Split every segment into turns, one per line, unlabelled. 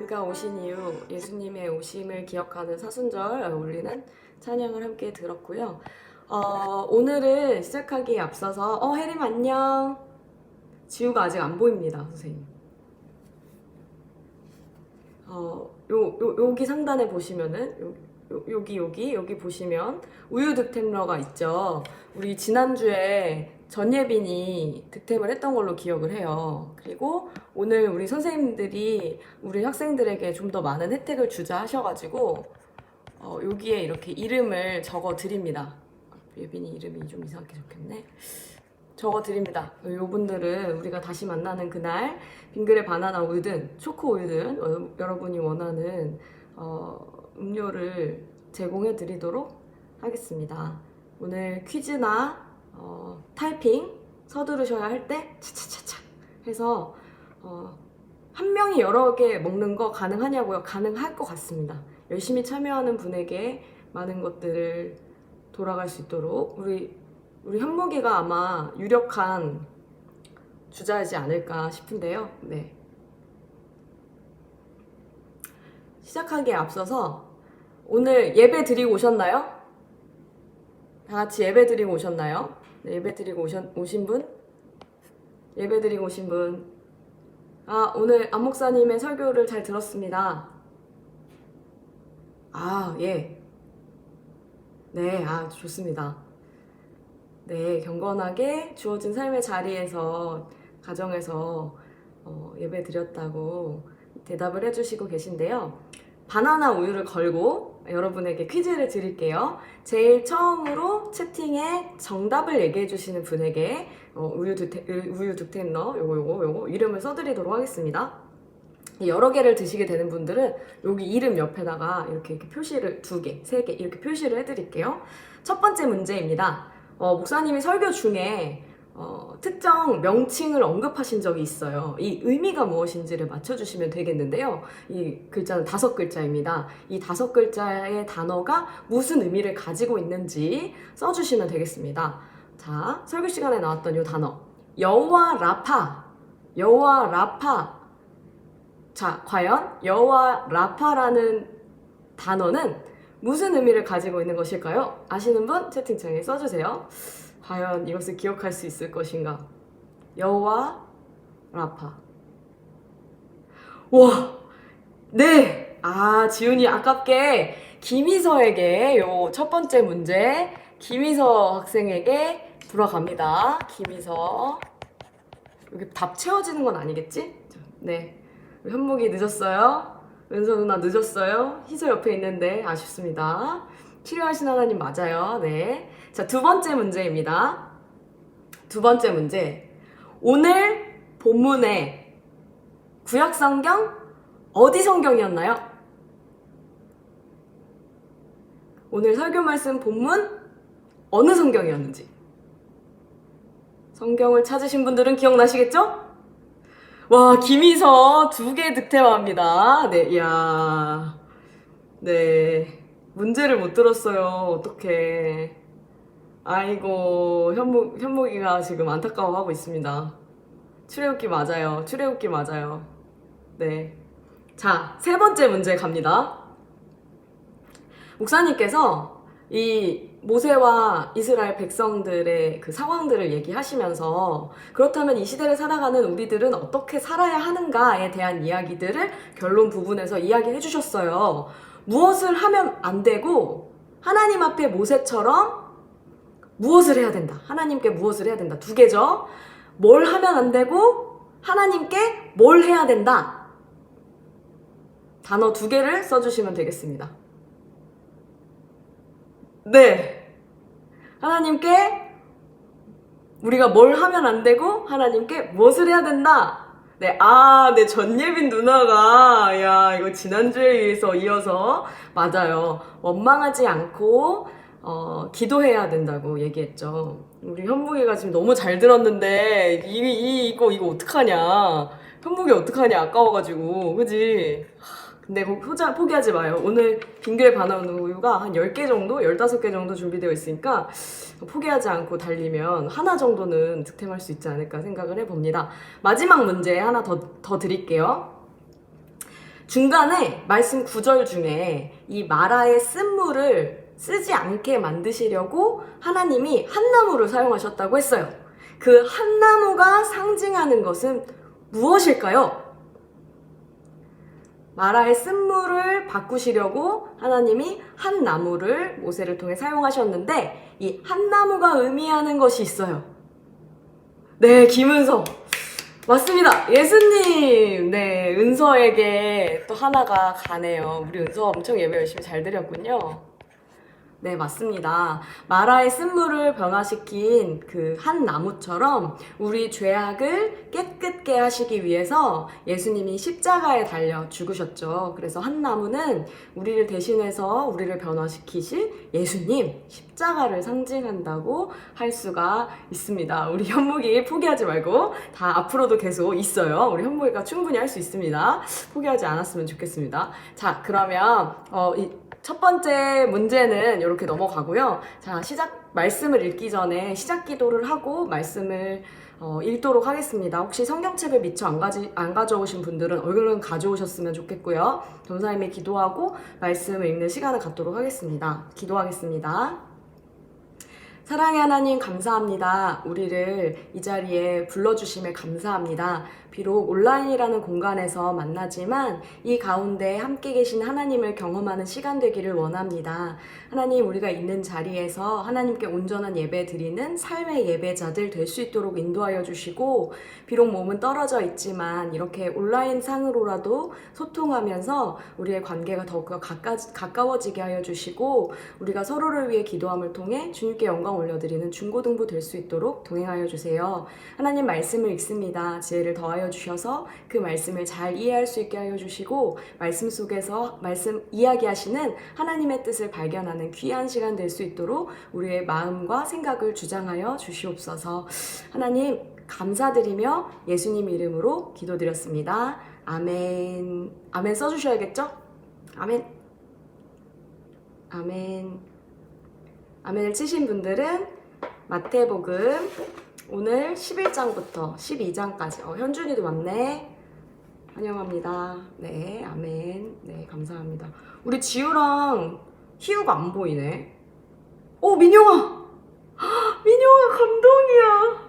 그가 오신 이후 예수님의 오심을 기억하는 사순절 올리는 찬양을 함께 들었고요. 오늘은 시작하기에 앞서서 혜림 안녕. 지우가 아직 안 보입니다, 선생님. 여기 상단에 보시면은 여기 보시면 우유 득템러가 있죠. 우리 지난주에 전예빈이 득템을 했던 걸로 기억을 해요. 그리고 오늘 우리 선생님들이 우리 학생들에게 좀 더 많은 혜택을 주자 하셔가지고 여기에 이렇게 이름을 적어 드립니다. 예빈이 이름이 좀 이상하게 적혔네. 적어 드립니다. 요분들은 우리가 다시 만나는 그날 빙그레 바나나 우유든 초코 우유든 여러분이 원하는 음료를 제공해 드리도록 하겠습니다. 오늘 퀴즈나 타이핑 서두르셔야 할 때 차차차차 해서 한 명이 여러 개 먹는 거 가능하냐고요? 가능할 것 같습니다. 열심히 참여하는 분에게 많은 것들을 돌아갈 수 있도록 우리 현무기가 아마 유력한 주자이지 않을까 싶은데요. 네. 시작하기에 앞서서 오늘 예배 드리고 오셨나요? 다 같이 예배 드리고 오셨나요? 네, 예배 드리고 오신 분? 예배 드리고 오신 분. 오늘 안 목사님의 설교를 잘 들었습니다. 예. 네, 좋습니다. 네, 경건하게 주어진 삶의 자리에서, 가정에서 예배 드렸다고 대답을 해주시고 계신데요. 바나나 우유를 걸고 여러분에게 퀴즈를 드릴게요. 제일 처음으로 채팅에 정답을 얘기해 주시는 분에게 우유 득템러 요거 이름을 써드리도록 하겠습니다. 여러 개를 드시게 되는 분들은 여기 이름 옆에다가 이렇게 표시를 2개, 3개 이렇게 표시를 해드릴게요. 첫 번째 문제입니다. 목사님이 설교 중에 특정 명칭을 언급하신 적이 있어요. 이 의미가 무엇인지를 맞춰주시면 되겠는데요. 이 글자는 5글자입니다. 이 5글자의 단어가 무슨 의미를 가지고 있는지 써주시면 되겠습니다. 자, 설교 시간에 나왔던 이 단어. 여호와 라파. 자, 과연 여호와 라파라는 단어는 무슨 의미를 가지고 있는 것일까요? 아시는 분 채팅창에 써주세요. 과연 이것을 기억할 수 있을 것인가? 여호와 라파. 와, 네. 지훈이 아깝게 김희서에게 요 첫 번째 문제 김희서 학생에게 돌아갑니다. 김희서. 여기 답 채워지는 건 아니겠지? 네. 현묵이 늦었어요. 은서 누나 늦었어요. 희서 옆에 있는데 아쉽습니다. 치료하신 하나님 맞아요. 네. 자, 두 번째 문제입니다. 두 번째 문제. 오늘 본문의 구약 성경 어디 성경이었나요? 오늘 설교 말씀 본문 어느 성경이었는지. 성경을 찾으신 분들은 기억나시겠죠? 와, 김희서 2개 득템합니다. 네, 이야. 네. 문제를 못 들었어요. 어떡해. 아이고, 현목이가 지금 안타까워하고 있습니다. 출애굽기 맞아요. 네. 자, 3번째 문제 갑니다. 목사님께서 이 모세와 이스라엘 백성들의 그 상황들을 얘기하시면서 그렇다면 이 시대를 살아가는 우리들은 어떻게 살아야 하는가에 대한 이야기들을 결론 부분에서 이야기해 주셨어요. 무엇을 하면 안 되고 하나님 앞에 모세처럼 무엇을 해야 된다. 하나님께 무엇을 해야 된다. 2개죠. 뭘 하면 안 되고 하나님께 뭘 해야 된다. 단어 2개를 써주시면 되겠습니다. 네. 하나님께 우리가 뭘 하면 안 되고 하나님께 무엇을 해야 된다. 네. 네. 전예빈 누나가 이거 지난주에 이어서 맞아요. 원망하지 않고 기도해야 된다고 얘기했죠. 우리 현묵이가 지금 너무 잘 들었는데 이거 어떡하냐. 현묵이 어떡하냐. 아까워가지고. 그지? 근데 포기하지 마요. 오늘 빙그레 바나나 우유가 한 10개 정도, 15개 정도 준비되어 있으니까 포기하지 않고 달리면 하나 정도는 득템할 수 있지 않을까 생각을 해봅니다. 마지막 문제 하나 더 드릴게요. 중간에 말씀 구절 중에 이 마라의 쓴물을 쓰지 않게 만드시려고 하나님이 한 나무를 사용하셨다고 했어요. 그 한 나무가 상징하는 것은 무엇일까요? 마라의 쓴물을 바꾸시려고 하나님이 한 나무를 모세를 통해 사용하셨는데 이 한 나무가 의미하는 것이 있어요. 네, 김은서. 맞습니다. 예수님. 네, 은서에게 또 하나가 가네요. 우리 은서 엄청 예배 열심히 잘 드렸군요. 네, 맞습니다. 마라의 쓴물을 변화시킨 그 한 나무처럼 우리 죄악을 깨끗게 하시기 위해서 예수님이 십자가에 달려 죽으셨죠. 그래서 한 나무는 우리를 대신해서 우리를 변화시키신 예수님, 십자가를 상징한다고 할 수가 있습니다. 우리 현묵이 포기하지 말고 다 앞으로도 계속 있어요. 우리 현묵이가 충분히 할 수 있습니다. 포기하지 않았으면 좋겠습니다. 자, 그러면 첫 번째 문제는 이렇게 넘어가고요. 자, 말씀을 읽기 전에 시작 기도를 하고 말씀을 읽도록 하겠습니다. 혹시 성경책을 미처 안 가져오신 분들은 얼른 가져오셨으면 좋겠고요. 전사님이 기도하고 말씀을 읽는 시간을 갖도록 하겠습니다. 기도하겠습니다. 사랑의 하나님 감사합니다. 우리를 이 자리에 불러주심에 감사합니다. 비록 온라인이라는 공간에서 만나지만 이 가운데 함께 계신 하나님을 경험하는 시간 되기를 원합니다. 하나님, 우리가 있는 자리에서 하나님께 온전한 예배 드리는 삶의 예배자들 될 수 있도록 인도하여 주시고, 비록 몸은 떨어져 있지만 이렇게 온라인 상으로라도 소통하면서 우리의 관계가 더욱 가까워지게 하여 주시고, 우리가 서로를 위해 기도함을 통해 주님께 영광 올려드리는 중고등부 될 수 있도록 동행하여 주세요. 하나님, 말씀을 읽습니다. 지혜를 더하여 주셔서 그 말씀을 잘 이해할 수 있게 하여 주시고, 말씀 속에서 말씀 이야기하시는 하나님의 뜻을 발견하는 귀한 시간 될 수 있도록 우리의 마음과 생각을 주장하여 주시옵소서. 하나님, 감사드리며 예수님 이름으로 기도드렸습니다. 아멘. 아멘 써주셔야겠죠? 아멘. 아멘. 아멘을 치신 분들은 마태복음 오늘 11장부터 12장까지 현준이도 왔네. 환영합니다. 네, 아멘. 네, 감사합니다. 우리 지우랑 희우가 안 보이네. 오, 민영아! 민영아, 감동이야.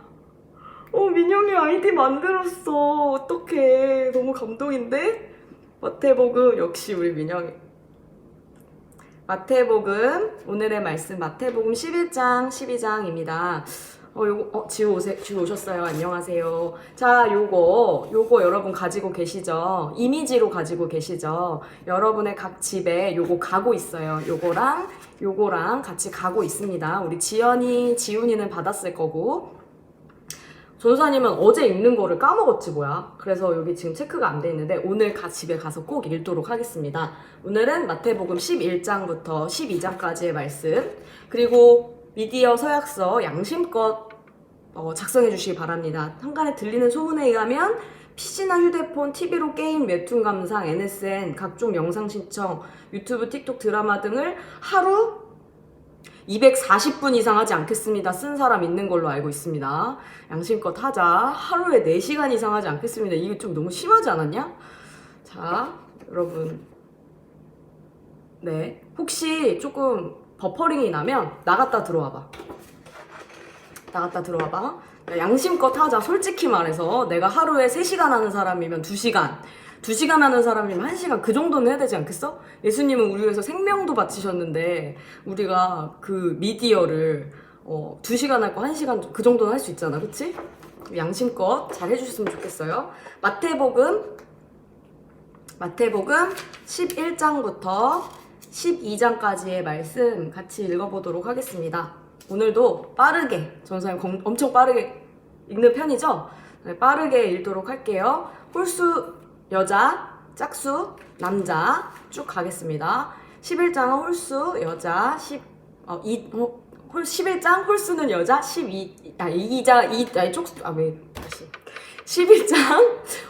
민영이 아이디 만들었어. 어떡해. 너무 감동인데? 마태복음, 역시 우리 민영이. 마태복음, 오늘의 말씀 마태복음 11장, 12장입니다. 지우 오셨어요. 안녕하세요. 자, 요거 여러분 가지고 계시죠? 이미지로 가지고 계시죠? 여러분의 각 집에 요거 가고 있어요. 요거랑 같이 가고 있습니다. 우리 지훈이는 받았을 거고, 전사님은 어제 읽는 거를 까먹었지 뭐야. 그래서 여기 지금 체크가 안 돼 있는데 오늘 집에 가서 꼭 읽도록 하겠습니다. 오늘은 마태복음 11장부터 12장까지의 말씀, 그리고 미디어 서약서 양심껏 작성해 주시기 바랍니다. 한간에 들리는 소문에 의하면 PC나 휴대폰, TV로 게임, 웹툰 감상, NSN, 각종 영상 신청, 유튜브, 틱톡, 드라마 등을 하루 240분 이상 하지 않겠습니다. 쓴 사람 있는 걸로 알고 있습니다. 양심껏 하자. 하루에 4시간 이상 하지 않겠습니다. 이거 좀 너무 심하지 않았냐? 자, 여러분. 네. 혹시 조금 버퍼링이 나면 나갔다 들어와봐. 양심껏 하자. 솔직히 말해서 내가 하루에 3시간 하는 사람이면 2시간. 2시간 하는 사람이면 1시간, 그 정도는 해야 되지 않겠어? 예수님은 우리 위해서 생명도 바치셨는데 우리가 그 미디어를 2시간 할 거 1시간 그 정도는 할 수 있잖아. 그치? 양심껏 잘 해주셨으면 좋겠어요. 마태복음 11장부터 12장까지의 말씀 같이 읽어보도록 하겠습니다. 오늘도 빠르게, 전사님 엄청 빠르게 읽는 편이죠? 네, 빠르게 읽도록 할게요. 홀수 여자, 짝수, 남자 쭉 가겠습니다. 11장은 홀수, 여자, 11장 홀수는 여자, 11장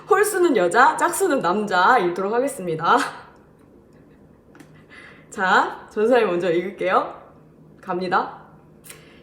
홀수는 여자, 짝수는 남자 읽도록 하겠습니다. 자, 전사님 먼저 읽을게요. 갑니다.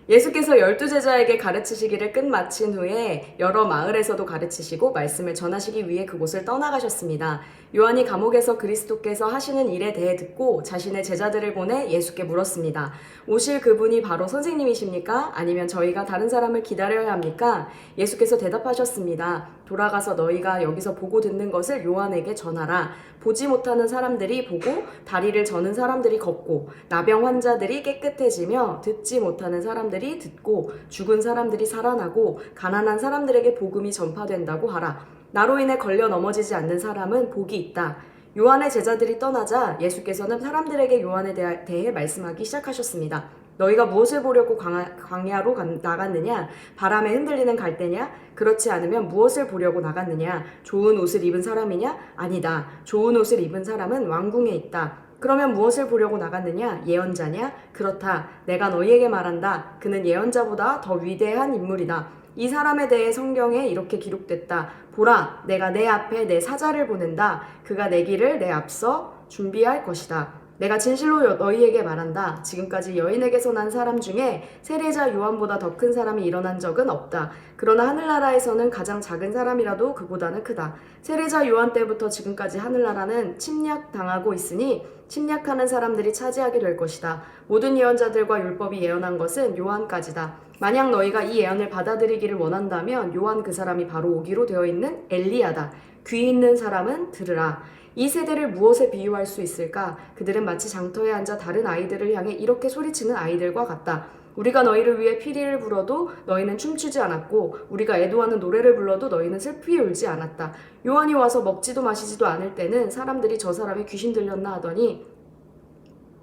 예수께서 12제자에게 가르치시기를 끝마친 후에 여러 마을에서도 가르치시고 말씀을 전하시기 위해 그곳을 떠나가셨습니다. 요한이 감옥에서 그리스도께서 하시는 일에 대해 듣고 자신의 제자들을 보내 예수께 물었습니다. 오실 그분이 바로 선생님이십니까? 아니면 저희가 다른 사람을 기다려야 합니까? 예수께서 대답하셨습니다. 돌아가서 너희가 여기서 보고 듣는 것을 요한에게 전하라. 보지 못하는 사람들이 보고 다리를 저는 사람들이 걷고 나병 환자들이 깨끗해지며 듣지 못하는 사람들이 듣고 죽은 사람들이 살아나고 가난한 사람들에게 복음이 전파된다고 하라. 나로 인해 걸려 넘어지지 않는 사람은 복이 있다. 요한의 제자들이 떠나자 예수께서는 사람들에게 요한에 대해 말씀하기 시작하셨습니다. 너희가 무엇을 보려고 광야로 나갔느냐? 바람에 흔들리는 갈대냐? 그렇지 않으면 무엇을 보려고 나갔느냐? 좋은 옷을 입은 사람이냐? 아니다. 좋은 옷을 입은 사람은 왕궁에 있다. 그러면 무엇을 보려고 나갔느냐? 예언자냐? 그렇다. 내가 너희에게 말한다. 그는 예언자보다 더 위대한 인물이다. 이 사람에 대해 성경에 이렇게 기록됐다. 보라, 내가 내 앞에 내 사자를 보낸다. 그가 내 길을 내 앞서 준비할 것이다. 내가 진실로 너희에게 말한다. 지금까지 여인에게서 난 사람 중에 세례자 요한보다 더 큰 사람이 일어난 적은 없다. 그러나 하늘나라에서는 가장 작은 사람이라도 그보다는 크다. 세례자 요한 때부터 지금까지 하늘나라는 침략당하고 있으니 침략하는 사람들이 차지하게 될 것이다. 모든 예언자들과 율법이 예언한 것은 요한까지다. 만약 너희가 이 예언을 받아들이기를 원한다면 요한 그 사람이 바로 오기로 되어 있는 엘리야다. 귀 있는 사람은 들으라. 이 세대를 무엇에 비유할 수 있을까? 그들은 마치 장터에 앉아 다른 아이들을 향해 이렇게 소리치는 아이들과 같다. 우리가 너희를 위해 피리를 불어도 너희는 춤추지 않았고 우리가 애도하는 노래를 불러도 너희는 슬피 울지 않았다. 요한이 와서 먹지도 마시지도 않을 때는 사람들이 저 사람이 귀신 들렸나 하더니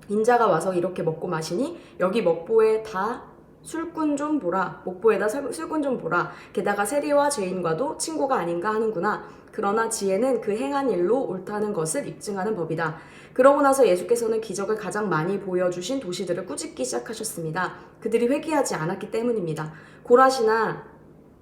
인자가 와서 이렇게 먹고 마시니 여기 먹보에 다 술꾼 좀 보라. 목보에다 술꾼 좀 보라. 게다가 세리와 죄인과도 친구가 아닌가 하는구나. 그러나 지혜는 그 행한 일로 옳다는 것을 입증하는 법이다. 그러고 나서 예수께서는 기적을 가장 많이 보여주신 도시들을 꾸짖기 시작하셨습니다. 그들이 회개하지 않았기 때문입니다. 고라시나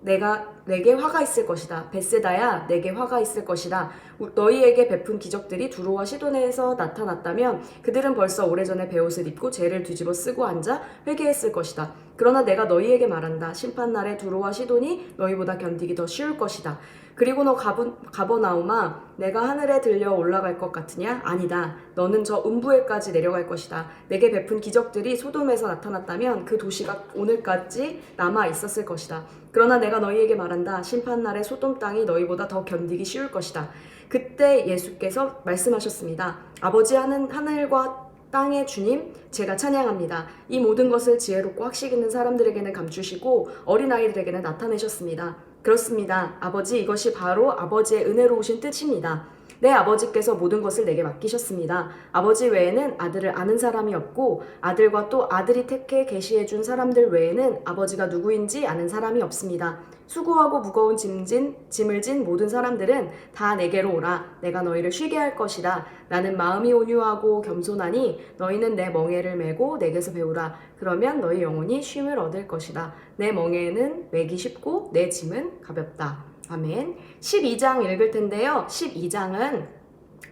내게 화가 있을 것이다. 벳세다야 내게 화가 있을 것이다. 너희에게 베푼 기적들이 두로와 시돈에서 나타났다면 그들은 벌써 오래전에 베옷을 입고 죄를 뒤집어 쓰고 앉아 회개했을 것이다. 그러나 내가 너희에게 말한다. 심판날에 두로와 시돈이 너희보다 견디기 더 쉬울 것이다. 그리고 너 가버나움아 내가 하늘에 들려 올라갈 것 같으냐? 아니다. 너는 저 음부에까지 내려갈 것이다. 내게 베푼 기적들이 소돔에서 나타났다면 그 도시가 오늘까지 남아 있었을 것이다. 그러나 내가 너희에게 말한다. 심판날에 소돔 땅이 너희보다 더 견디기 쉬울 것이다. 그때 예수께서 말씀하셨습니다. 아버지 하늘과 땅의 주님, 제가 찬양합니다. 이 모든 것을 지혜롭고 학식 있는 사람들에게는 감추시고 어린아이들에게는 나타내셨습니다. 그렇습니다. 아버지, 이것이 바로 아버지의 은혜로우신 뜻입니다. 내 아버지께서 모든 것을 내게 맡기셨습니다. 아버지 외에는 아들을 아는 사람이 없고 아들과 또 아들이 택해 계시해 준 사람들 외에는 아버지가 누구인지 아는 사람이 없습니다. 수고하고 무거운 짐을 진 모든 사람들은 다 내게로 오라. 내가 너희를 쉬게 할 것이다. 나는 마음이 온유하고 겸손하니 너희는 내 멍에를 메고 내게서 배우라. 그러면 너희 영혼이 쉼을 얻을 것이다. 내 멍에는 매기 쉽고 내 짐은 가볍다. 아멘. 12장 읽을 텐데요. 12장은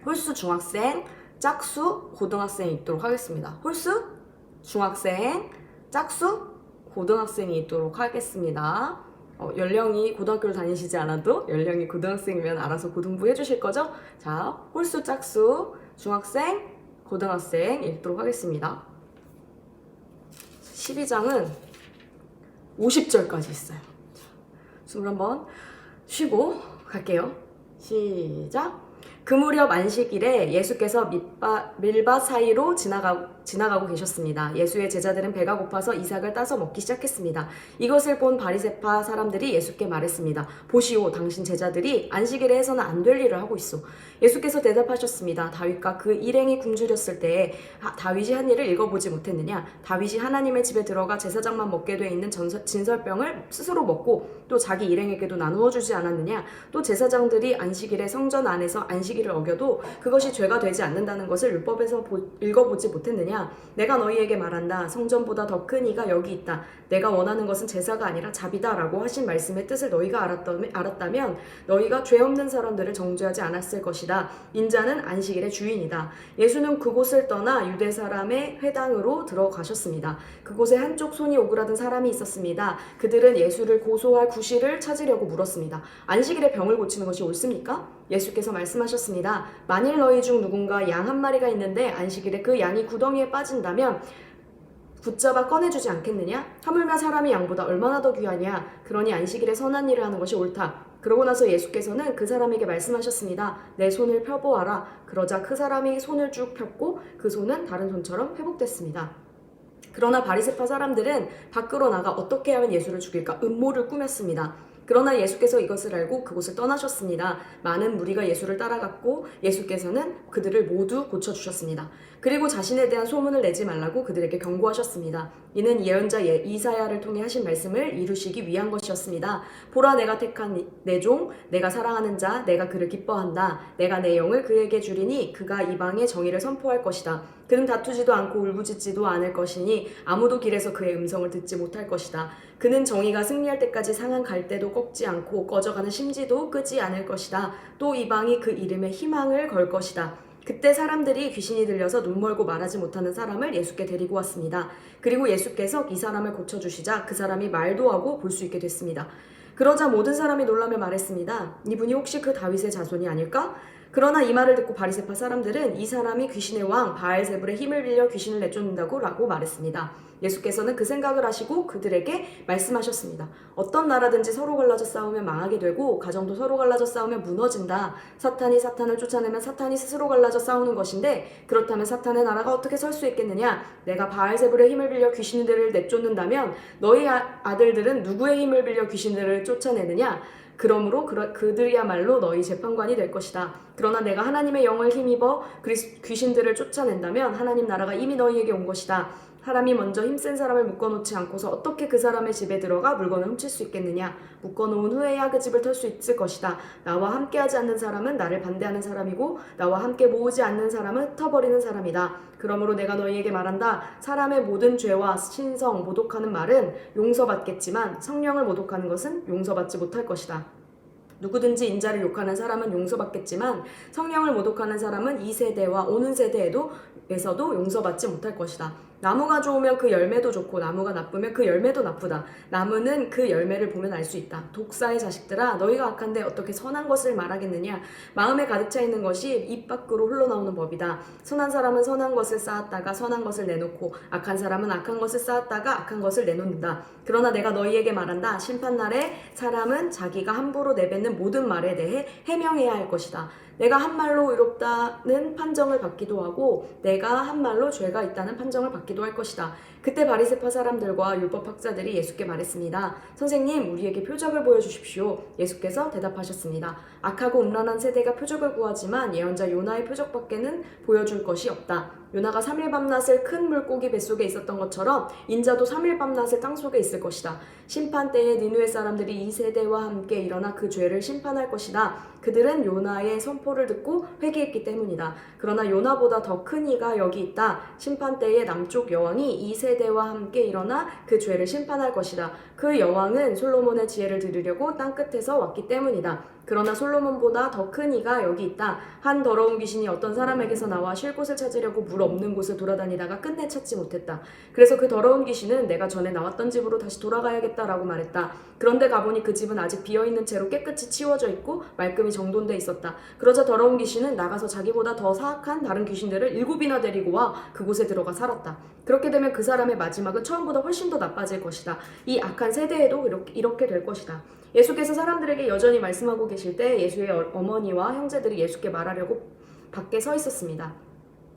홀수 중학생, 짝수 고등학생이 있도록 하겠습니다. 홀수 중학생, 짝수 고등학생이 있도록 하겠습니다. 연령이 고등학교를 다니시지 않아도 연령이 고등학생이면 알아서 고등부 해주실 거죠? 자, 홀수, 짝수, 중학생, 고등학생 읽도록 하겠습니다. 12장은 50절까지 있어요. 숨을 한번 쉬고 갈게요. 시작! 그 무렵 안식일에 예수께서 밀밭 사이로 지나가고 계셨습니다. 예수의 제자들은 배가 고파서 이삭을 따서 먹기 시작했습니다. 이것을 본 바리새파 사람들이 예수께 말했습니다. 보시오, 당신 제자들이 안식일에 해서는 안 될 일을 하고 있어. 예수께서 대답하셨습니다. 다윗과 그 일행이 굶주렸을 때에 다윗이 한 일을 읽어보지 못했느냐? 다윗이 하나님의 집에 들어가 제사장만 먹게 돼 있는 진설병을 스스로 먹고 또 자기 일행에게도 나누어 주지 않았느냐? 또 제사장들이 안식일에 성전 안에서 안식일을 어겨도 그것이 죄가 되지 않는다는 것을 율법에서 읽어보지 못했느냐? 내가 너희에게 말한다. 성전보다 더 큰 이가 여기 있다. 내가 원하는 것은 제사가 아니라 자비다 라고 하신 말씀의 뜻을 너희가 알았다면 너희가 죄 없는 사람들을 정죄하지 않았을 것이다. 인자는 안식일의 주인이다. 예수는 그곳을 떠나 유대 사람의 회당으로 들어가셨습니다. 그곳에 한쪽 손이 오그라든 사람이 있었습니다. 그들은 예수를 고소할 구실을 찾으려고 물었습니다. 안식일에 병을 고치는 것이 옳습니까? 예수께서 말씀하셨습니다. 만일 너희 중 누군가 양 한 마리가 있는데 안식일에 그 양이 구덩이에 빠진다면 붙잡아 꺼내주지 않겠느냐? 하물며 사람이 양보다 얼마나 더 귀하냐? 그러니 안식일에 선한 일을 하는 것이 옳다. 그러고 나서 예수께서는 그 사람에게 말씀하셨습니다. 내 손을 펴보아라. 그러자 그 사람이 손을 쭉 폈고 그 손은 다른 손처럼 회복됐습니다. 그러나 바리새파 사람들은 밖으로 나가 어떻게 하면 예수를 죽일까 음모를 꾸몄습니다. 그러나 예수께서 이것을 알고 그곳을 떠나셨습니다. 많은 무리가 예수를 따라갔고 예수께서는 그들을 모두 고쳐주셨습니다. 그리고 자신에 대한 소문을 내지 말라고 그들에게 경고하셨습니다. 이는 예언자 이사야를 통해 하신 말씀을 이루시기 위한 것이었습니다. 보라, 내가 택한 내 종, 내가 사랑하는 자, 내가 그를 기뻐한다. 내가 내 영을 그에게 주리니 그가 이방의 정의를 선포할 것이다. 그는 다투지도 않고 울부짖지도 않을 것이니 아무도 길에서 그의 음성을 듣지 못할 것이다. 그는 정의가 승리할 때까지 상한 갈대도 꺾지 않고 꺼져가는 심지도 끄지 않을 것이다. 또 이방이 그 이름에 희망을 걸 것이다. 그때 사람들이 귀신이 들려서 눈 멀고 말하지 못하는 사람을 예수께 데리고 왔습니다. 그리고 예수께서 이 사람을 고쳐주시자 그 사람이 말도 하고 볼 수 있게 됐습니다. 그러자 모든 사람이 놀라며 말했습니다. 이분이 혹시 그 다윗의 자손이 아닐까? 그러나 이 말을 듣고 바리새파 사람들은 이 사람이 귀신의 왕 바알세불의 힘을 빌려 귀신을 내쫓는다고 라고 말했습니다. 예수께서는 그 생각을 하시고 그들에게 말씀하셨습니다. 어떤 나라든지 서로 갈라져 싸우면 망하게 되고 가정도 서로 갈라져 싸우면 무너진다. 사탄이 사탄을 쫓아내면 사탄이 스스로 갈라져 싸우는 것인데 그렇다면 사탄의 나라가 어떻게 설 수 있겠느냐? 내가 바알세불의 힘을 빌려 귀신들을 내쫓는다면 너희 아들들은 누구의 힘을 빌려 귀신들을 쫓아내느냐? 그러므로 그들이야말로 너희 재판관이 될 것이다. 그러나 내가 하나님의 영을 힘입어 귀신들을 쫓아낸다면 하나님 나라가 이미 너희에게 온 것이다. 사람이 먼저 힘센 사람을 묶어놓지 않고서 어떻게 그 사람의 집에 들어가 물건을 훔칠 수 있겠느냐? 묶어놓은 후에야 그 집을 털 수 있을 것이다. 나와 함께하지 않는 사람은 나를 반대하는 사람이고 나와 함께 모으지 않는 사람은 흩어버리는 사람이다. 그러므로 내가 너희에게 말한다. 사람의 모든 죄와 신성, 모독하는 말은 용서받겠지만 성령을 모독하는 것은 용서받지 못할 것이다. 누구든지 인자를 욕하는 사람은 용서받겠지만 성령을 모독하는 사람은 이 세대와 오는 세대에서도 용서받지 못할 것이다. 나무가 좋으면 그 열매도 좋고 나무가 나쁘면 그 열매도 나쁘다. 나무는 그 열매를 보면 알 수 있다. 독사의 자식들아, 너희가 악한데 어떻게 선한 것을 말하겠느냐? 마음에 가득 차 있는 것이 입 밖으로 흘러나오는 법이다. 선한 사람은 선한 것을 쌓았다가 선한 것을 내놓고 악한 사람은 악한 것을 쌓았다가 악한 것을 내놓는다. 그러나 내가 너희에게 말한다. 심판날에 사람은 자기가 함부로 내뱉는 모든 말에 대해 해명해야 할 것이다. 내가 한 말로 의롭다는 판정을 받기도 하고 내가 한 말로 죄가 있다는 판정을 받기도 할 것이다. 그때 바리새파 사람들과 율법학자들이 예수께 말했습니다. 선생님, 우리에게 표적을 보여주십시오. 예수께서 대답하셨습니다. 악하고 음란한 세대가 표적을 구하지만 예언자 요나의 표적밖에는 보여줄 것이 없다. 요나가 3일 밤낮을 큰 물고기 뱃속에 있었던 것처럼 인자도 3일 밤낮을 땅속에 있을 것이다. 심판 때에 니느웨 사람들이 이 세대와 함께 일어나 그 죄를 심판할 것이다. 그들은 요나의 선포를 듣고 회개했기 때문이다. 그러나 요나보다 더 큰 이가 여기 있다. 심판 때에 남쪽 여왕이 이 세대와 함께 일어나 그 죄를 심판할 것이다. 그 여왕은 솔로몬의 지혜를 들으려고 땅끝에서 왔기 때문이다. 그러나 솔로몬보다 더 큰 이가 여기 있다. 한 더러운 귀신이 어떤 사람에게서 나와 쉴 곳을 찾으려고 물 없는 곳을 돌아다니다가 끝내 찾지 못했다. 그래서 그 더러운 귀신은 내가 전에 나왔던 집으로 다시 돌아가야겠다라고 말했다. 그런데 가보니 그 집은 아직 비어있는 채로 깨끗이 치워져 있고 말끔히 정돈돼 있었다. 그러자 더러운 귀신은 나가서 자기보다 더 사악한 다른 귀신들을 7이나 데리고 와 그곳에 들어가 살았다. 그렇게 되면 그 사람의 마지막은 처음보다 훨씬 더 나빠질 것이다. 이 악한 세대에도 이렇게 될 것이다. 예수께서 사람들에게 여전히 말씀하고 계실 때 예수의 어머니와 형제들이 예수께 말하려고 밖에 서 있었습니다.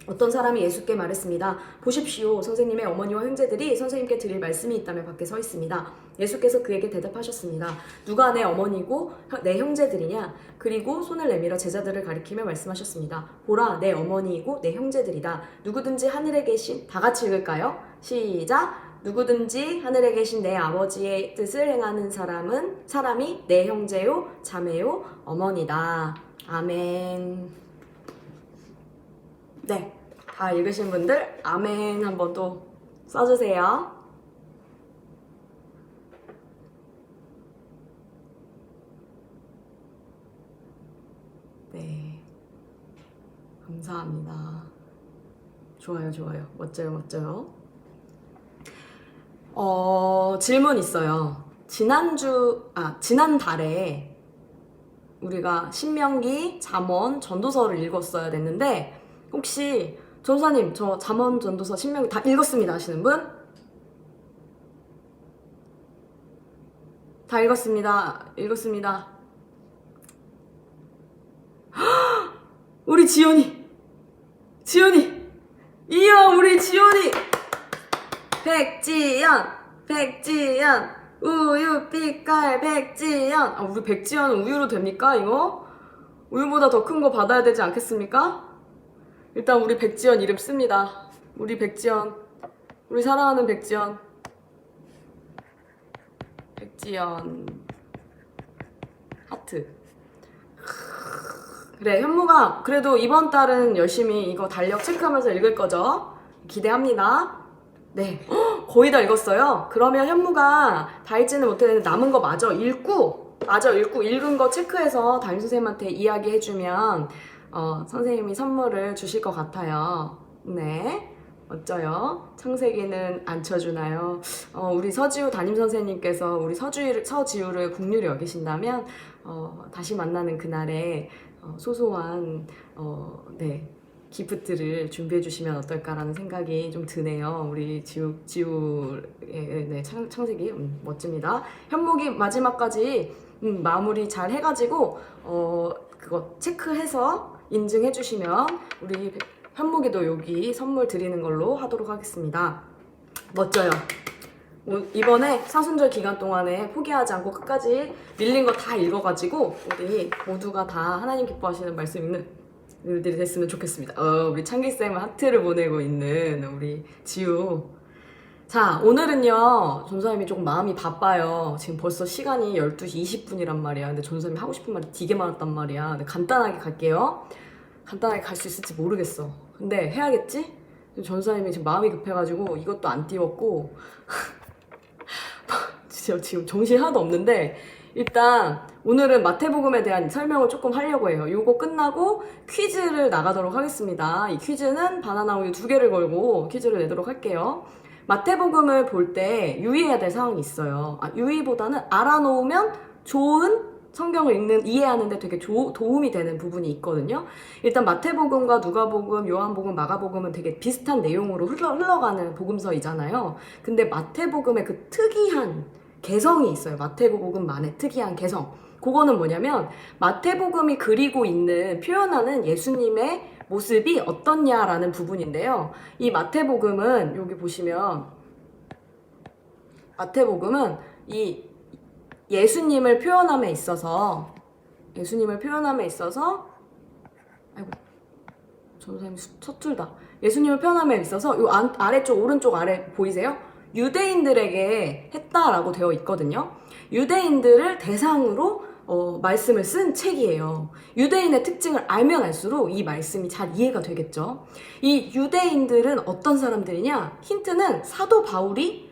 어떤 사람이 예수께 말했습니다. 보십시오. 선생님의 어머니와 형제들이 선생님께 드릴 말씀이 있다며 밖에 서 있습니다. 예수께서 그에게 대답하셨습니다. 누가 내 어머니고 내 형제들이냐? 그리고 손을 내밀어 제자들을 가리키며 말씀하셨습니다. 보라, 내 어머니이고 내 형제들이다. 누구든지 하늘에 계신, 다 같이 읽을까요? 시작! 누구든지 하늘에 계신 내 아버지의 뜻을 행하는 사람이 내 형제요, 자매요, 어머니다. 아멘. 네, 다 읽으신 분들 아멘 한번 또 써주세요. 네, 감사합니다. 좋아요, 좋아요. 멋져요, 멋져요. 질문 있어요. 지난달에 우리가 신명기, 잠언, 전도서를 읽었어야 됐는데 혹시 전도사님 저 잠언, 전도서, 신명기 다 읽었습니다 하시는 분? 다 읽었습니다. 읽었습니다. 우리 지연이 이야 우리 지연이 백지연 우유 빛깔 백지연. 아, 우리 백지연은 우유로 됩니까 이거? 우유보다 더 큰 거 받아야 되지 않겠습니까? 일단 우리 백지연 이름 씁니다. 우리 백지연, 우리 사랑하는 백지연 하트. 그래, 현무가 그래도 이번 달은 열심히 이거 달력 체크하면서 읽을 거죠? 기대합니다. 네, 거의 다 읽었어요. 그러면 현무가 다 읽지는 못했는데 남은 거 마저 읽고 읽은 거 체크해서 담임선생님한테 이야기해주면 선생님이 선물을 주실 것 같아요. 네, 어쩌요? 창세기는 안 쳐주나요? 우리 서지우 담임선생님께서 우리 서지우를 국률이 여기신다면 다시 만나는 그날에 소소한 네, 기프트를 준비해 주시면 어떨까라는 생각이 좀 드네요. 우리 지우의 네, 창세기 멋집니다. 현목이 마지막까지 마무리 잘 해가지고 그거 체크해서 인증해 주시면 우리 현목이도 여기 선물 드리는 걸로 하도록 하겠습니다. 멋져요. 이번에 사순절 기간 동안에 포기하지 않고 끝까지 밀린 거 다 읽어가지고 우리 모두가 다 하나님 기뻐하시는 말씀 읽는 일들이 됐으면 좋겠습니다. 우리 창기쌤 하트를 보내고 있는 우리 지우. 자, 오늘은요 전사님이 조금 마음이 바빠요. 지금 벌써 시간이 12시 20분이란 말이야. 근데 전사님이 하고 싶은 말이 되게 많았단 말이야. 근데 간단하게 갈게요. 간단하게 갈 수 있을지 모르겠어. 근데 해야겠지? 전사님이 지금 마음이 급해가지고 이것도 안 띄웠고 진짜 지금 정신이 하나도 없는데 일단 오늘은 마태복음에 대한 설명을 조금 하려고 해요. 요거 끝나고 퀴즈를 나가도록 하겠습니다. 이 퀴즈는 바나나 우유 2개를 걸고 퀴즈를 내도록 할게요. 마태복음을 볼 때 유의해야 될 사항이 있어요. 유의보다는 알아놓으면 좋은 성경을 이해하는데 되게 도움이 되는 부분이 있거든요. 일단 마태복음과 누가복음, 요한복음, 마가복음은 되게 비슷한 내용으로 흘러가는 복음서이잖아요. 근데 마태복음의 그 특이한 개성이 있어요. 마태복음만의 특이한 개성. 그거는 뭐냐면 마태복음이 그리고 있는 표현하는 예수님의 모습이 어떻냐라는 부분인데요. 이 마태복음은 여기 보시면 마태복음은 이 예수님을 표현함에 있어서 아이고 전사님 서툴다. 예수님을 표현함에 있어서 요 아래쪽 오른쪽 아래 보이세요? 유대인들에게 했다라고 되어 있거든요. 유대인들을 대상으로 말씀을 쓴 책이에요. 유대인의 특징을 알면 알수록 이 말씀이 잘 이해가 되겠죠. 이 유대인들은 어떤 사람들이냐? 힌트는 사도 바울이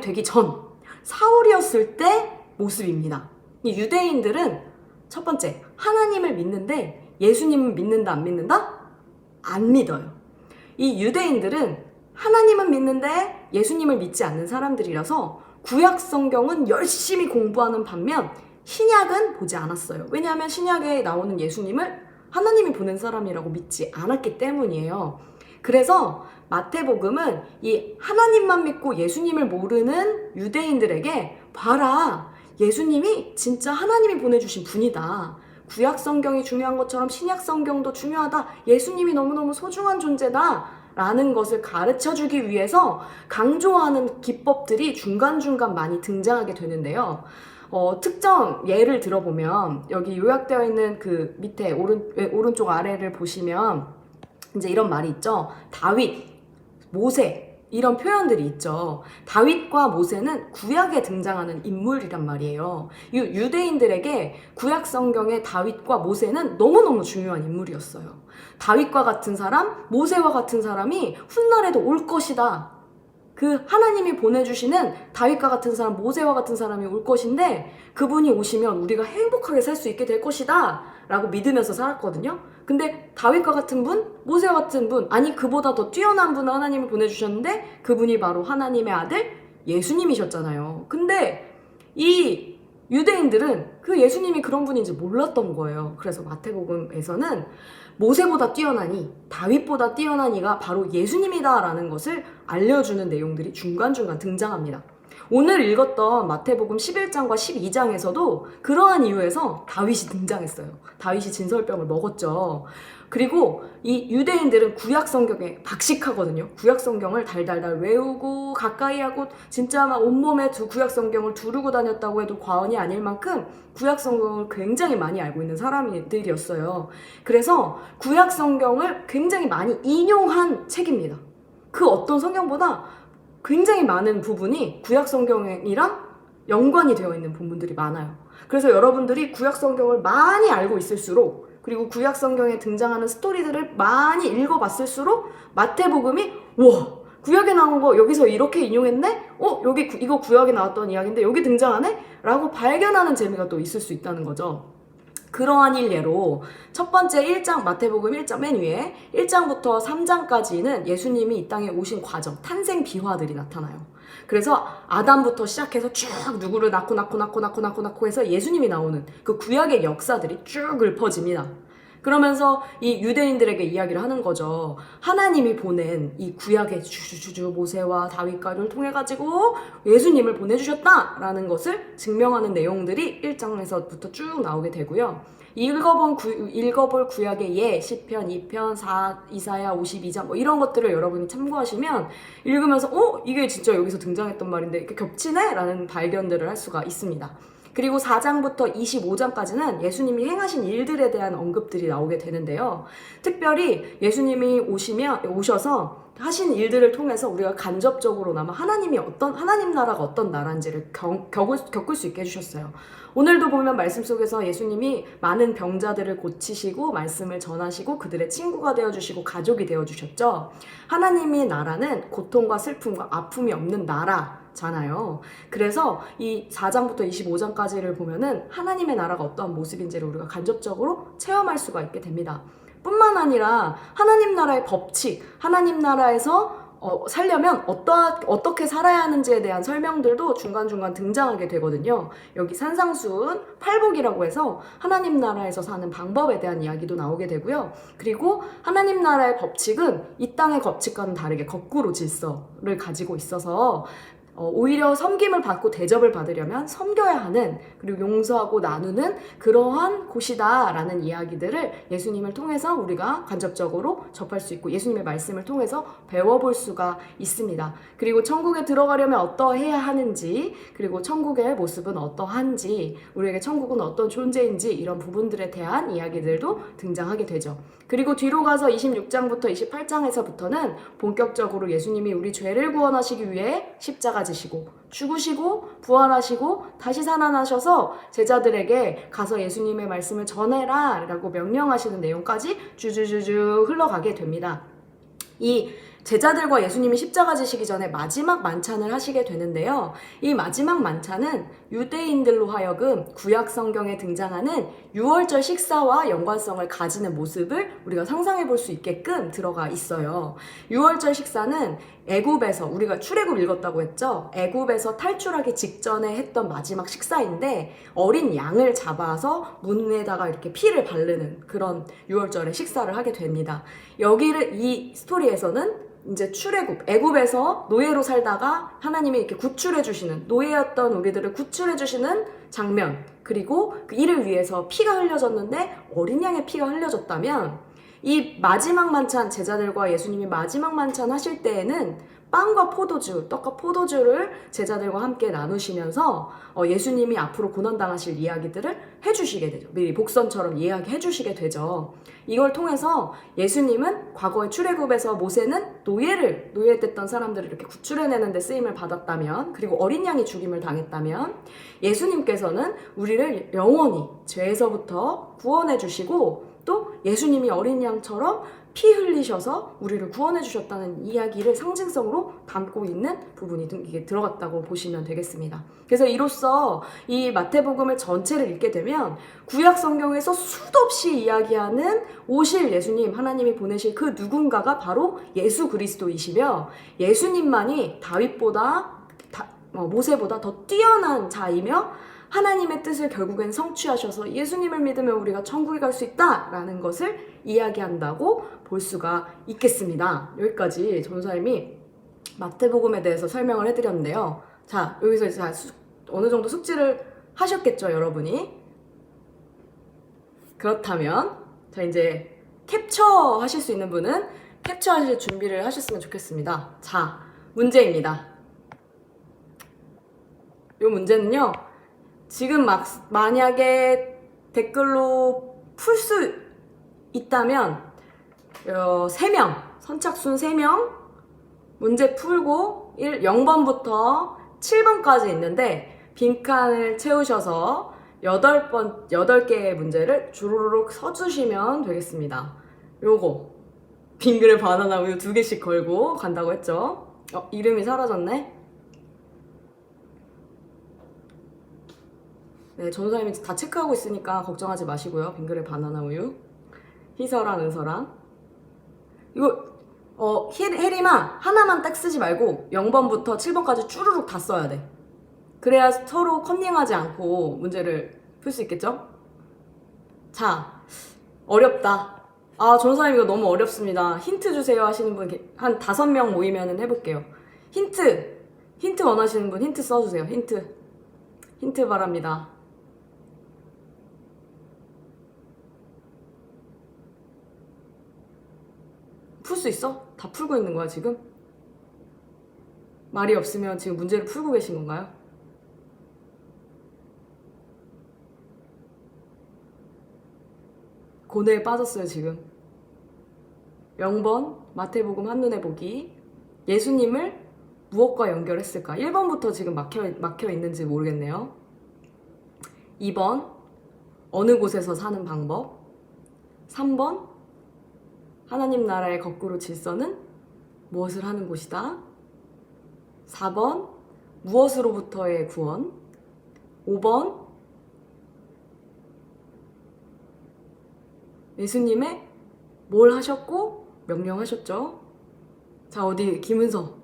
되기 전 사울이었을 때 모습입니다. 이 유대인들은 첫 번째 하나님을 믿는데 예수님은 믿는다 안 믿는다? 안 믿어요. 이 유대인들은 하나님은 믿는데 예수님을 믿지 않는 사람들이라서 구약 성경은 열심히 공부하는 반면 신약은 보지 않았어요. 왜냐하면 신약에 나오는 예수님을 하나님이 보낸 사람이라고 믿지 않았기 때문이에요. 그래서 마태복음은 이 하나님만 믿고 예수님을 모르는 유대인들에게 봐라, 예수님이 진짜 하나님이 보내주신 분이다. 구약 성경이 중요한 것처럼 신약 성경도 중요하다. 예수님이 너무너무 소중한 존재다. 라는 것을 가르쳐주기 위해서 강조하는 기법들이 중간중간 많이 등장하게 되는데요. 특정 예를 들어보면 여기 요약되어 있는 그 밑에 오른쪽 아래를 보시면 이제 이런 말이 있죠. 다윗, 모세 이런 표현들이 있죠. 다윗과 모세는 구약에 등장하는 인물이란 말이에요. 유대인들에게 구약 성경의 다윗과 모세는 너무너무 중요한 인물이었어요. 다윗과 같은 사람, 모세와 같은 사람이 훗날에도 올 것이다. 그 하나님이 보내주시는 다윗과 같은 사람, 모세와 같은 사람이 올 것인데 그분이 오시면 우리가 행복하게 살 수 있게 될 것이다 라고 믿으면서 살았거든요. 근데 다윗과 같은 분, 모세와 같은 분, 아니 그보다 더 뛰어난 분을 하나님이 보내주셨는데 그분이 바로 하나님의 아들 예수님이셨잖아요. 근데 이 유대인들은 그 예수님이 그런 분인지 몰랐던 거예요. 그래서 마태복음에서는 모세보다 뛰어나니, 다윗보다 뛰어나니가 바로 예수님이다라는 것을 알려주는 내용들이 중간중간 등장합니다. 오늘 읽었던 마태복음 11장과 12장에서도 그러한 이유에서 다윗이 등장했어요. 다윗이 진설병을 먹었죠. 그리고 이 유대인들은 구약 성경에 박식하거든요. 구약 성경을 달달달 외우고 가까이 하고 진짜 막 온몸에 구약 성경을 두르고 다녔다고 해도 과언이 아닐 만큼 구약 성경을 굉장히 많이 알고 있는 사람들이었어요. 그래서 구약 성경을 굉장히 많이 인용한 책입니다. 그 어떤 성경보다 굉장히 많은 부분이 구약 성경이랑 연관이 되어 있는 부분들이 많아요. 그래서 여러분들이 구약 성경을 많이 알고 있을수록, 그리고 구약 성경에 등장하는 스토리들을 많이 읽어봤을수록 마태복음이 와, 구약에 나온 거 여기서 이렇게 인용했네? 여기 이거 구약에 나왔던 이야기인데 여기 등장하네? 라고 발견하는 재미가 또 있을 수 있다는 거죠. 그러한 일례로 첫 번째 1장, 마태복음 1장 맨 위에 1장부터 3장까지는 예수님이 이 땅에 오신 과정, 탄생 비화들이 나타나요. 그래서 아담부터 시작해서 쭉 누구를 낳고 해서 예수님이 나오는 그 구약의 역사들이 쭉 읊어집니다. 그러면서 이 유대인들에게 이야기를 하는 거죠. 하나님이 보낸 이 구약의 주주주주 모세와 다윗과를 통해 가지고 예수님을 보내주셨다라는 것을 증명하는 내용들이 1장에서부터 쭉 나오게 되고요. 읽어볼 구약의 예, 시편, 2편, 4, 이사야 52장 뭐 이런 것들을 여러분이 참고하시면 읽으면서 이게 진짜 여기서 등장했던 말인데 이렇게 겹치네? 라는 발견들을 할 수가 있습니다. 그리고 4장부터 25장까지는 예수님이 행하신 일들에 대한 언급들이 나오게 되는데요. 특별히 예수님이 오셔서 하신 일들을 통해서 우리가 간접적으로나마 하나님 나라가 어떤 나라인지를 겪을 수 있게 해주셨어요. 오늘도 보면 말씀 속에서 예수님이 많은 병자들을 고치시고 말씀을 전하시고 그들의 친구가 되어주시고 가족이 되어주셨죠. 하나님의 나라는 고통과 슬픔과 아픔이 없는 나라잖아요. 그래서 이 4장부터 25장까지를 보면은 하나님의 나라가 어떠한 모습인지를 우리가 간접적으로 체험할 수가 있게 됩니다. 뿐만 아니라 하나님 나라의 법칙, 하나님 나라에서 살려면 어떻게 살아야 하는지에 대한 설명들도 중간중간 등장하게 되거든요. 여기 산상수훈, 팔복이라고 해서 하나님 나라에서 사는 방법에 대한 이야기도 나오게 되고요. 그리고 하나님 나라의 법칙은 이 땅의 법칙과는 다르게 거꾸로 질서를 가지고 있어서 오히려 섬김을 받고 대접을 받으려면 섬겨야 하는, 그리고 용서하고 나누는 그러한 곳이다라는 이야기들을 예수님을 통해서 우리가 간접적으로 접할 수 있고 예수님의 말씀을 통해서 배워볼 수가 있습니다. 그리고 천국에 들어가려면 어떠해야 하는지, 그리고 천국의 모습은 어떠한지, 우리에게 천국은 어떤 존재인지 이런 부분들에 대한 이야기들도 등장하게 되죠. 그리고 뒤로 가서 26장부터 28장에서부터는 본격적으로 예수님이 우리 죄를 구원하시기 위해 십자가 지시고 죽으시고 부활하시고 다시 살아나셔서 제자들에게 가서 예수님의 말씀을 전해라 라고 명령하시는 내용까지 주주주주 흘러가게 됩니다. 이 제자들과 예수님이 십자가 지시기 전에 마지막 만찬을 하시게 되는데요. 이 마지막 만찬은 유대인들로 하여금 구약 성경에 등장하는 유월절 식사와 연관성을 가지는 모습을 우리가 상상해 볼 수 있게끔 들어가 있어요. 유월절 식사는 애굽에서, 우리가 출애굽 읽었다고 했죠. 애굽에서 탈출하기 직전에 했던 마지막 식사인데 어린 양을 잡아서 문에다가 이렇게 피를 바르는 그런 유월절의 식사를 하게 됩니다. 이 스토리에서는 이제 애굽에서 노예로 살다가 하나님이 이렇게 구출해 주시는, 노예였던 우리들을 구출해 주시는 장면, 그리고 그 이를 위해서 피가 흘려졌는데 어린 양의 피가 흘려졌다면 이 마지막 만찬, 제자들과 예수님이 마지막 만찬 하실 때에는 빵과 포도주, 떡과 포도주를 제자들과 함께 나누시면서 예수님이 앞으로 고난당하실 이야기들을 해주시게 되죠. 미리 복선처럼 이야기해 주시게 되죠. 이걸 통해서 예수님은 과거의 출애굽에서 모세는 노예됐던 사람들을 이렇게 구출해내는 데 쓰임을 받았다면, 그리고 어린 양이 죽임을 당했다면, 예수님께서는 우리를 영원히 죄에서부터 구원해 주시고 또 예수님이 어린 양처럼 피 흘리셔서 우리를 구원해 주셨다는 이야기를 상징성으로 담고 있는 부분이 이게 들어갔다고 보시면 되겠습니다. 그래서 이로써 이 마태복음을 전체를 읽게 되면 구약 성경에서 수도 없이 이야기하는 오실 예수님, 하나님이 보내실 그 누군가가 바로 예수 그리스도이시며 예수님만이 다윗보다 모세보다 더 뛰어난 자이며 하나님의 뜻을 결국엔 성취하셔서 예수님을 믿으면 우리가 천국에 갈 수 있다라는 것을 이야기한다고 볼 수가 있겠습니다. 여기까지 전사님이 마태복음에 대해서 설명을 해드렸는데요. 자, 여기서 이제 어느 정도 숙지를 하셨겠죠, 여러분이? 그렇다면 자, 이제 캡처 하실 수 있는 분은 캡처 하실 준비를 하셨으면 좋겠습니다. 자, 문제입니다. 이 문제는요, 지금 만약에 댓글로 풀 수 있다면 3명, 선착순 3명 문제 풀고 0번부터 7번까지 있는데 빈칸을 채우셔서 8개의 문제를 주르륵 써주시면 되겠습니다. 요거 빙그레 바나나 우유 2개씩 걸고 간다고 했죠. 이름이 사라졌네. 네, 전사님이 다 체크하고 있으니까 걱정하지 마시고요. 빙그레 바나나 우유, 희서랑 은서랑. 이거 혜림아, 하나만 딱 쓰지 말고 0번부터 7번까지 쭈루룩 다 써야 돼. 그래야 서로 컨닝하지 않고 문제를 풀 수 있겠죠? 자, 어렵다. 전사님 이거 너무 어렵습니다. 힌트 주세요 하시는 분 한 5명 모이면 해볼게요. 힌트 원하시는 분 힌트 써주세요. 힌트 바랍니다. 풀 수 있어? 다 풀고 있는 거야 지금? 말이 없으면 지금 문제를 풀고 계신 건가요? 고뇌에 빠졌어요 지금. 0번 마태복음 한눈에 보기. 예수님을 무엇과 연결했을까? 1번부터 지금 막혀 있는지 모르겠네요. 2번 어느 곳에서 사는 방법. 3번 하나님 나라의 거꾸로 질서는 무엇을 하는 곳이다. 4번 무엇으로부터의 구원. 5번 예수님의 뭘 하셨고 명령하셨죠. 자, 어디 김은서.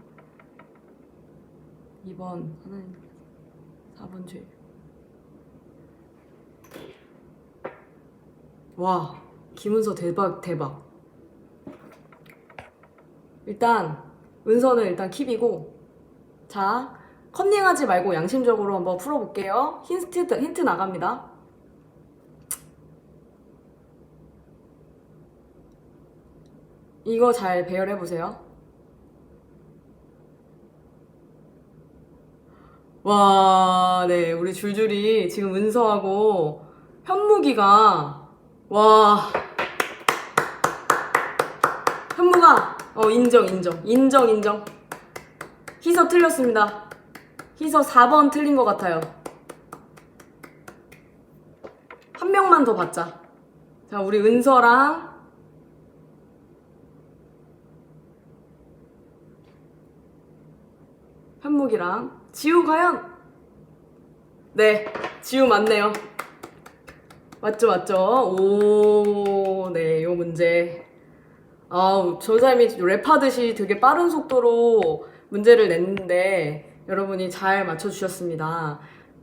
2번 하나님, 4번 죄. 와, 김은서 대박. 일단 은서는 일단 킵이고, 자, 컨닝하지 말고 양심적으로 한번 풀어볼게요. 힌트 나갑니다. 이거 잘 배열해보세요. 와, 네, 우리 줄줄이 지금 은서하고 현무기가, 와, 현무가, 인정. 희서 틀렸습니다. 희서 4번 틀린 것 같아요. 한 명만 더 받자. 자, 우리 은서랑 현묵이랑 지우 과연? 네, 지우 맞네요. 맞죠? 오, 네, 요 문제. 전사님이 랩하듯이 되게 빠른 속도로 문제를 냈는데 여러분이 잘 맞춰주셨습니다.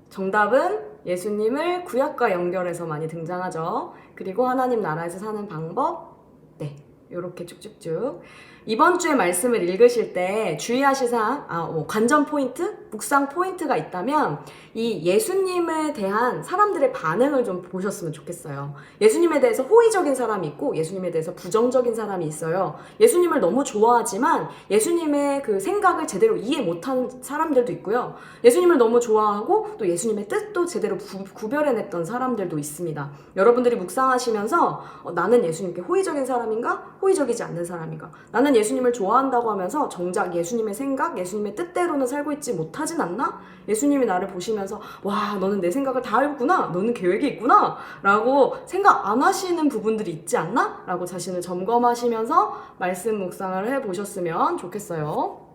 정답은 예수님을 구약과 연결해서 많이 등장하죠. 그리고 하나님 나라에서 사는 방법. 네, 요렇게 쭉쭉쭉. 이번 주에 말씀을 읽으실 때 주의하실 사항, 관전 포인트, 묵상 포인트가 있다면 이 예수님에 대한 사람들의 반응을 좀 보셨으면 좋겠어요. 예수님에 대해서 호의적인 사람이 있고 예수님에 대해서 부정적인 사람이 있어요. 예수님을 너무 좋아하지만 예수님의 그 생각을 제대로 이해 못하는 사람들도 있고요. 예수님을 너무 좋아하고 또 예수님의 뜻도 제대로 구별해냈던 사람들도 있습니다. 여러분들이 묵상하시면서 나는 예수님께 호의적인 사람인가? 호의적이지 않는 사람인가? 나는 예수님을 좋아한다고 하면서 정작 예수님의 생각, 예수님의 뜻대로는 살고 있지 못하진 않나? 예수님이 나를 보시면서 와, 너는 내 생각을 다 알구나, 너는 계획이 있구나 라고 생각 안 하시는 부분들이 있지 않나? 라고 자신을 점검하시면서 말씀 묵상을 해보셨으면 좋겠어요.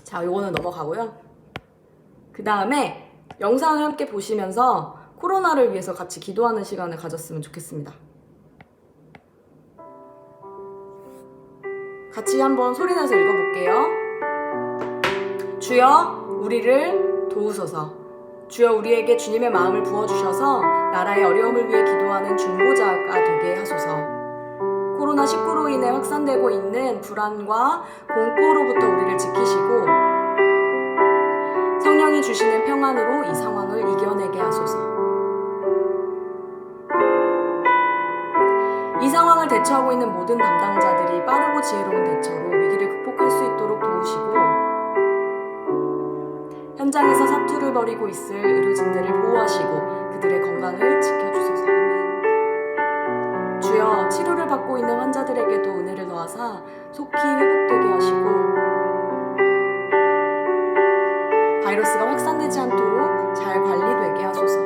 자, 요거는 넘어가고요. 그 다음에 영상을 함께 보시면서 코로나를 위해서 같이 기도하는 시간을 가졌으면 좋겠습니다. 같이 한번 소리내서 읽어볼게요. 주여 우리를 도우소서. 주여 우리에게 주님의 마음을 부어주셔서 나라의 어려움을 위해 기도하는 중보자가 되게 하소서. 코로나19로 인해 확산되고 있는 불안과 공포로부터 우리를 지키시고 성령이 주시는 평안으로 이 상황을 이겨내게 하소서. 이 상황을 대처하고 있는 모든 담당자들이 빠르고 지혜로운 대처로 위기를 극복할 수 있도록 도우시고 현장에서 사투를 벌이고 있을 의료진들을 보호하시고 그들의 건강을 지켜주소서. 주여 치료를 받고 있는 환자들에게도 은혜를 더하사 속히 회복되게 하시고 바이러스가 확산되지 않도록 잘 관리되게 하소서.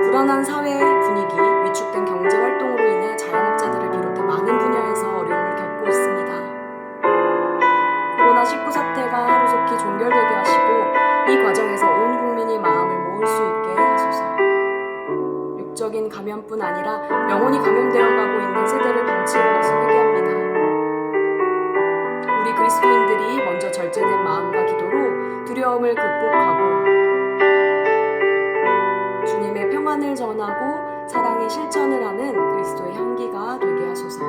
불안한 사회의 분위기, 위축된 경제활동으로 인해 자영업자들을 비롯해 많은 분야에서 어려움을 겪고 있습니다. 코로나19 사태가 하루속히 종결되게 하시고 이 과정에서 온 국민이 마음을 모을 수 있게 하소서. 육적인 감염뿐 아니라 영혼이 감염되어 가고 있는 세대를 방치한 것을 회개합니다. 우리 그리스도인들이 먼저 절제된 마음과 기도로 두려움을 극복하고 주님의 평안을 전하고 사랑의 실천을 하는 그리스도의 향기가 되게 하소서.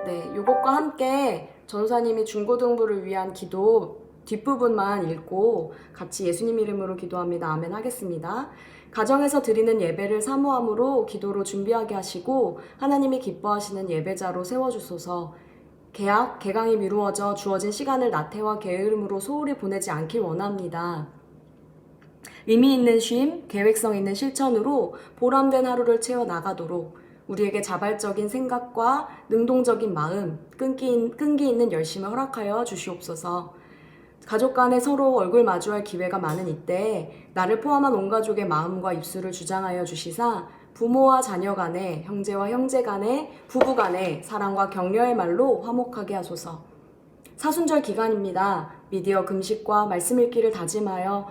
네, 이것과 함께 전사님이 중고등부를 위한 기도 뒷부분만 읽고 같이 예수님 이름으로 기도합니다. 아멘 하겠습니다. 가정에서 드리는 예배를 사모함으로 기도로 준비하게 하시고 하나님이 기뻐하시는 예배자로 세워주소서. 개강이 미루어져 주어진 시간을 나태와 게으름으로 소홀히 보내지 않길 원합니다. 의미 있는 쉼, 계획성 있는 실천으로 보람된 하루를 채워나가도록 우리에게 자발적인 생각과 능동적인 마음, 끈기 있는 열심을 허락하여 주시옵소서. 가족 간에 서로 얼굴 마주할 기회가 많은 이때 나를 포함한 온 가족의 마음과 입술을 주장하여 주시사 부모와 자녀 간에, 형제와 형제 간에, 부부 간에 사랑과 격려의 말로 화목하게 하소서. 사순절 기간입니다. 미디어 금식과 말씀 읽기를 다짐하며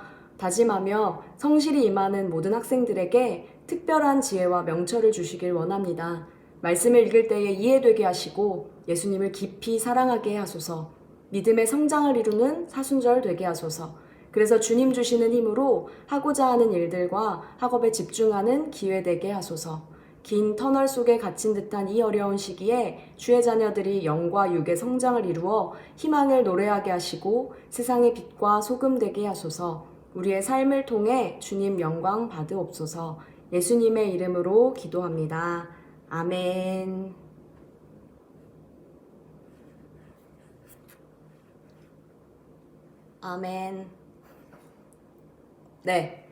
성실히 임하는 모든 학생들에게 특별한 지혜와 명철을 주시길 원합니다. 말씀을 읽을 때에 이해되게 하시고 예수님을 깊이 사랑하게 하소서. 믿음의 성장을 이루는 사순절 되게 하소서. 그래서 주님 주시는 힘으로 하고자 하는 일들과 학업에 집중하는 기회 되게 하소서. 긴 터널 속에 갇힌 듯한 이 어려운 시기에 주의 자녀들이 영과 육의 성장을 이루어 희망을 노래하게 하시고 세상의 빛과 소금 되게 하소서. 우리의 삶을 통해 주님 영광 받으옵소서. 예수님의 이름으로 기도합니다. 아멘. 아멘. 네.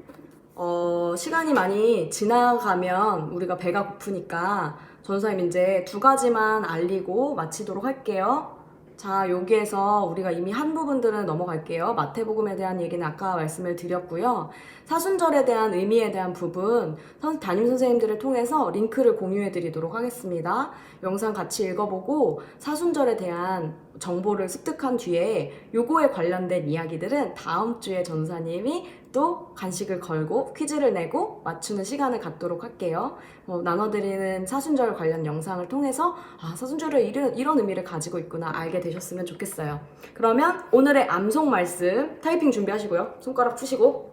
시간이 많이 지나가면 우리가 배가 고프니까 전사님 이제 2가지만 알리고 마치도록 할게요. 자, 여기에서 우리가 이미 한 부분들은 넘어갈게요. 마태복음에 대한 얘기는 아까 말씀을 드렸고요. 사순절에 대한 의미에 대한 부분 담임 선생님들을 통해서 링크를 공유해 드리도록 하겠습니다. 영상 같이 읽어보고 사순절에 대한 정보를 습득한 뒤에 요거에 관련된 이야기들은 다음 주에 전사님이 또 간식을 걸고 퀴즈를 내고 맞추는 시간을 갖도록 할게요. 나눠드리는 사순절 관련 영상을 통해서 사순절은 이런 의미를 가지고 있구나 알게 되셨으면 좋겠어요. 그러면 오늘의 암송 말씀 타이핑 준비하시고요. 손가락 푸시고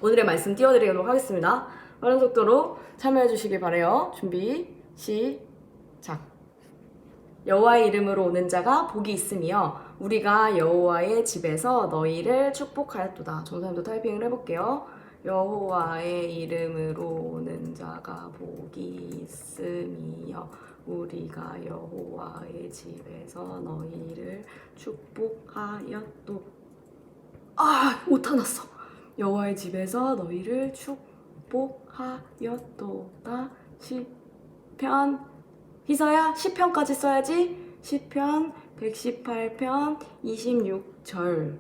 오늘의 말씀 띄워드리도록 하겠습니다. 빠른 속도로 참여해 주시길 바라요. 준비 시작. 여호와의 이름으로 오는 자가 복이 있으며 우리가 여호와의 집에서 너희를 축복하였도다. 전사님도 타이핑을 해볼게요. 여호와의 이름으로 오는 자가 복이 있으며 우리가 여호와의 집에서 너희를 축복하였도. 오타 났어. 여호와의 집에서 너희를 축복하였도다. 시편 희서야 10편까지 써야지. 시편 118편 26절.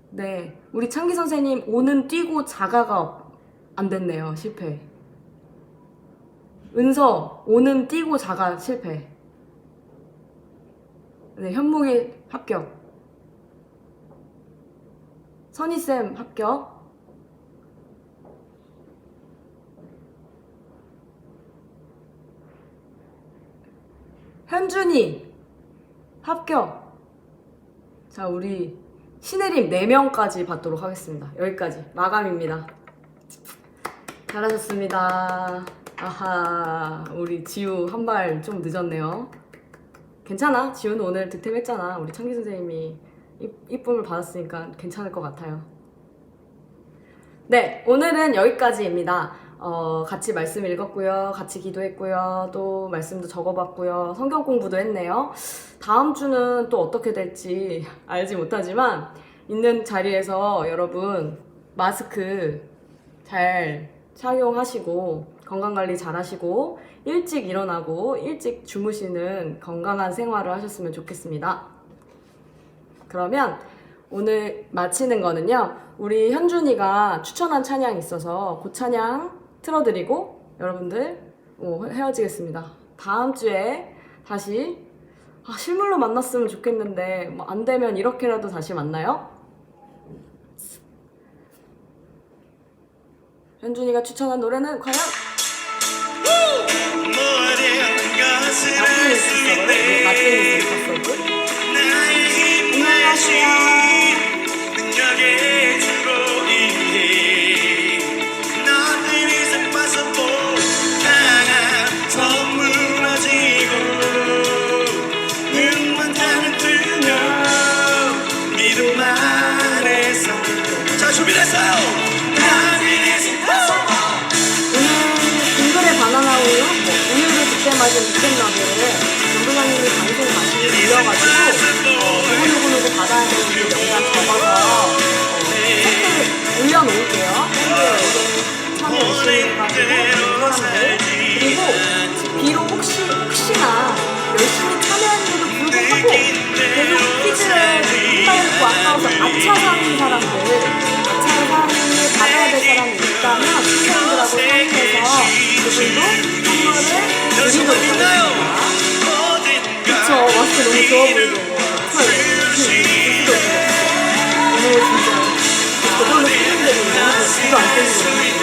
네, 우리 창기 선생님 오는 뛰고 자가가 안 됐네요. 실패. 은서 오는 뛰고 자가 실패. 네, 현무기 합격. 선희쌤 합격. 현준이 합격. 자, 우리 신혜림 4명까지 받도록 하겠습니다. 여기까지 마감입니다. 잘하셨습니다. 아하, 우리 지우 한 발 좀 늦었네요. 괜찮아. 지우는 오늘 득템했잖아. 우리 창기 선생님이 이쁨을 받았으니까 괜찮을 것 같아요. 네, 오늘은 여기까지입니다. 같이 말씀 읽었고요. 같이 기도했고요. 또 말씀도 적어봤고요. 성경 공부도 했네요. 다음 주는 또 어떻게 될지 알지 못하지만 있는 자리에서 여러분 마스크 잘 착용하시고 건강관리 잘 하시고 일찍 일어나고 일찍 주무시는 건강한 생활을 하셨으면 좋겠습니다. 그러면 오늘 마치는 거는요, 우리 현준이가 추천한 찬양이 있어서 그 찬양 틀어드리고 여러분들 헤어지겠습니다. 다음 주에 다시 실물로 만났으면 좋겠는데 뭐 안 되면 이렇게라도 다시 만나요. 현준이가 추천한 노래는 과연? 안녕하세요.
자, 준비됐어요.
오늘 바나나 우유, 우유를 그때 마신 득템러들을 전도사님이 방송 마시고 올려가지고 누구누구 받아야 되는지 영상 적어서 체크를 올려놓을게요. 밴드에 참여 열심히 해가지고 사람들. 그리고 비록 혹시나 열심히 참여했는데도 불구하고 계속 퀴즈를 헷갈리고 아까워서 아차상인 사람들, 아차상을 받아야 될 사람이 있다면 선생님들하고 상의해서 그분도 선물을 드리도록 하겠습니다. 그쵸, 마스크 너무 좋아 보이죠? 오늘 진짜 저걸로 쓰는데도 이거 안 떼지거든요.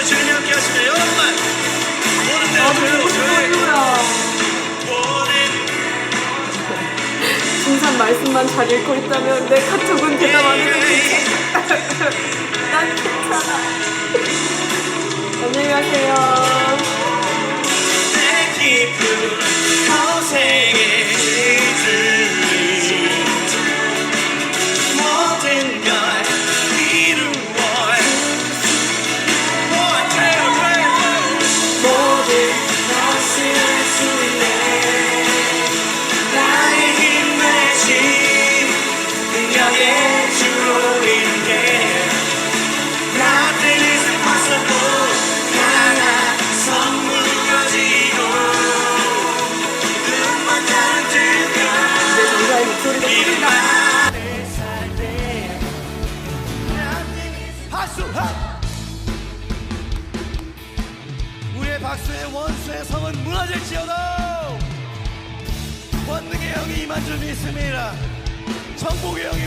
주님이 함께 하시네. 여러분만
중산 말씀만 잘 읽고 있다면 내 카톡은 대답 안 해도 괜찮아. 난 괜찮아. 안녕히 가세요.
내 깊은 고생의 주님 모든 걸 이루어 모든 것을 주네 나의 힘 대신 능력의 주로 인해 Nothing is impossible 강한 선 무너지고 눈만 다른 들면
이제 전자의 목소리가 소리가
박수! 우리의 박수의 원수의 성은 무너질지어다. 권능의 영이 임한 줄 믿습니다. 정복의 영이